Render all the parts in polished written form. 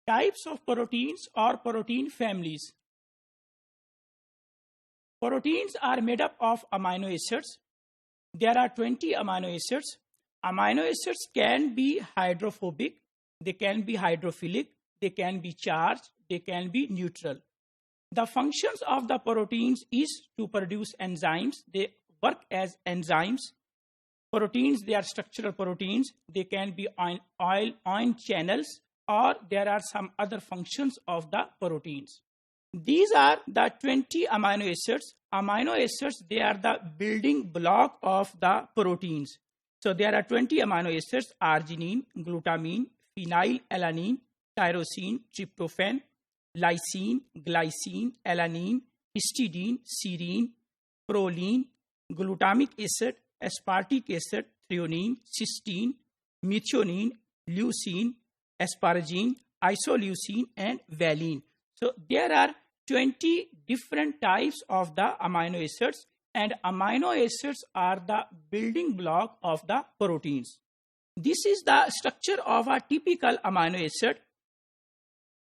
Types of proteins or protein families. Proteins are made up of amino acids. There are 20 amino acids. Amino acids can be hydrophobic, they can be hydrophilic, they can be charged, they can be neutral. The functions of the proteins is to produce enzymes. They work as enzymes. Proteins, they are structural proteins. They can be ion channels, or there are some other functions of the proteins. These are the 20 amino acids. Amino acids, they are the building block of the proteins. So there are 20 amino acids: arginine, glutamine, phenylalanine, tyrosine, tryptophan, lysine, glycine, alanine, histidine, serine, proline, glutamic acid, aspartic acid, threonine, cysteine, methionine, leucine, asparagine, isoleucine, and valine. So there are 20 different types of the amino acids, and amino acids are the building block of the proteins. This is the structure of a typical amino acid.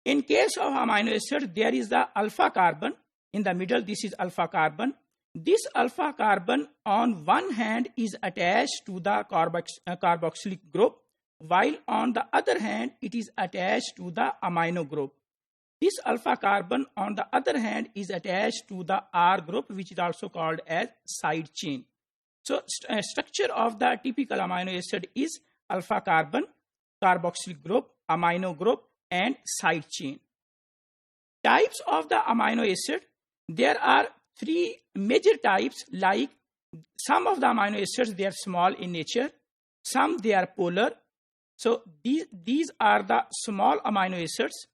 In case of amino acid, there is the alpha carbon. In the middle, this is alpha carbon. This alpha carbon on one hand is attached to the carboxylic group, while on the other hand, it is attached to the amino group. This alpha carbon on the other hand is attached to the R group, which is also called as side chain. So structure of the typical amino acid is alpha carbon, carboxylic group, amino group, and side chain. Types of the amino acid. There are three major types. Like some of the amino acids, they are small in nature. Some they are polar. So these are the small amino acids,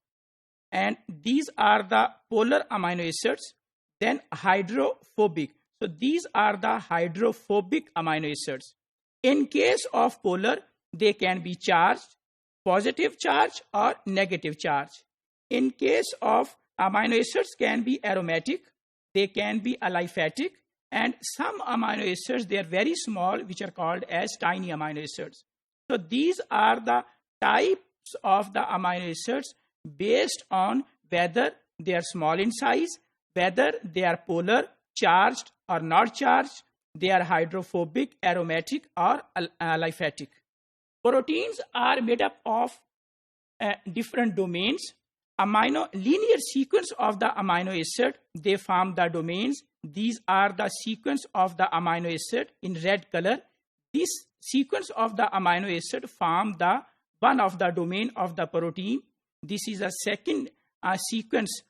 and these are the polar amino acids. Then hydrophobic. So these are the hydrophobic amino acids. In case of polar, they can be charged, positive charge or negative charge. In case of amino acids, can be aromatic, they can be aliphatic, and some amino acids, they are very small, which are called as tiny amino acids. So these are the types of the amino acids based on whether they are small in size, whether they are polar, charged or not charged, they are hydrophobic, aromatic or aliphatic. Proteins are made up of different domains. Linear sequence of the amino acid, they form the domains. These are the sequence of the amino acid in red color. This sequence of the amino acid form the one of the domain of the protein. This is a second sequence,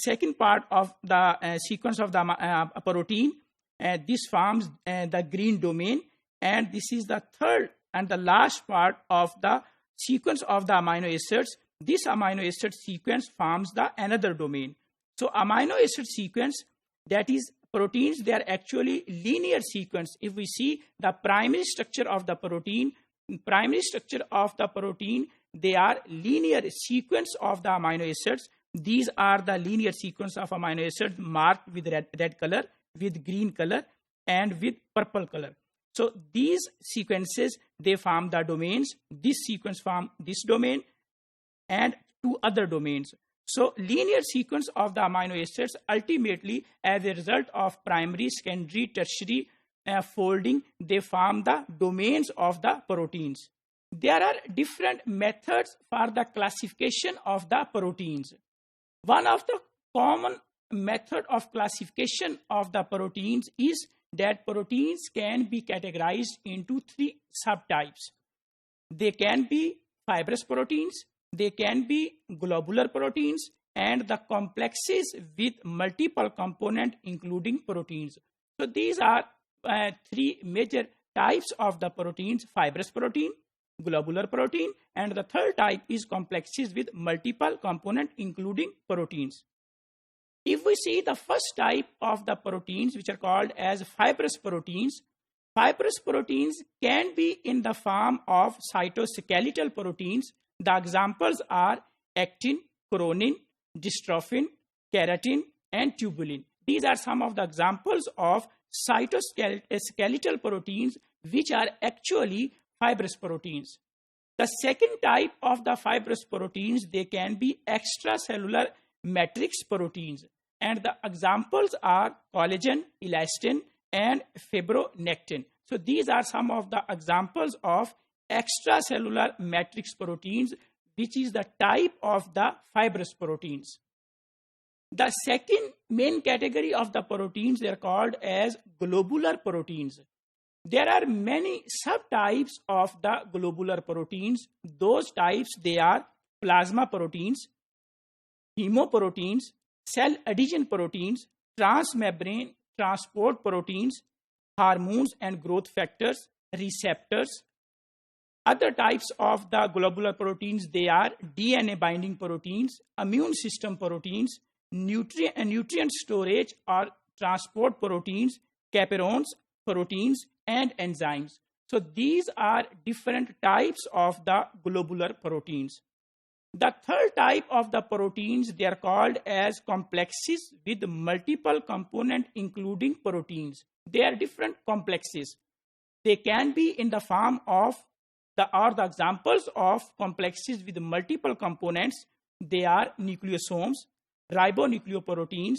second part of the sequence of the protein. This forms the green domain, and this is the third and the last part of the sequence of the amino acids. This amino acid sequence forms the another domain. So amino acid sequence, that is proteins, they are actually linear sequence. If we see the primary structure of the protein, they are linear sequence of the amino acids. These are the linear sequence of amino acids marked with red color, with green color, and with purple color. So these sequences, they form the domains. This sequence form this domain and two other domains. So linear sequence of the amino acids, ultimately as a result of primary, secondary, tertiary folding, they form the domains of the proteins. There are different methods for the classification of the proteins. One of the common method of classification of the proteins is that proteins can be categorized into three subtypes. They can be fibrous proteins, they can be globular proteins, and the complexes with multiple components including proteins. So these are three major types of the proteins: fibrous protein, globular protein, and the third type is complexes with multiple components including proteins. If we see the first type of the proteins, which are called as fibrous proteins can be in the form of cytoskeletal proteins. The examples are actin, chronin, dystrophin, keratin, and tubulin. These are some of the examples of cytoskeletal proteins, which are actually fibrous proteins. The second type of the fibrous proteins, they can be extracellular matrix proteins. And the examples are collagen, elastin, and fibronectin. So these are some of the examples of extracellular matrix proteins, which is the type of the fibrous proteins. The second main category of the proteins, they are called as globular proteins. There are many subtypes of the globular proteins. Those types, they are plasma proteins, hemoproteins, cell adhesion proteins, transmembrane transport proteins, hormones and growth factors, receptors. Other types of the globular proteins, they are DNA binding proteins, immune system proteins, nutrient storage or transport proteins, chaperones, proteins, and enzymes. So these are different types of the globular proteins. The third type of the proteins, they are called as complexes with multiple components including proteins. They are different complexes. They can be in the form of the examples of complexes with multiple components. They are nucleosomes, ribonucleoproteins,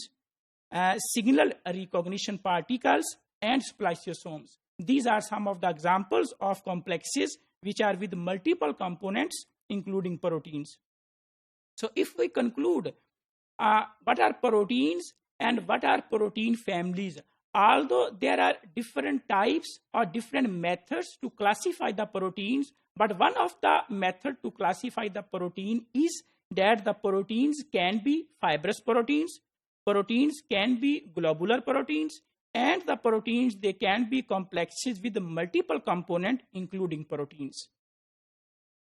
signal recognition particles, and spliceosomes. These are some of the examples of complexes which are with multiple components including proteins. So if we conclude, what are proteins and what are protein families? Although there are different types or different methods to classify the proteins, but one of the methods to classify the protein is that the proteins can be fibrous proteins, proteins can be globular proteins, and the proteins, they can be complexes with multiple components including proteins.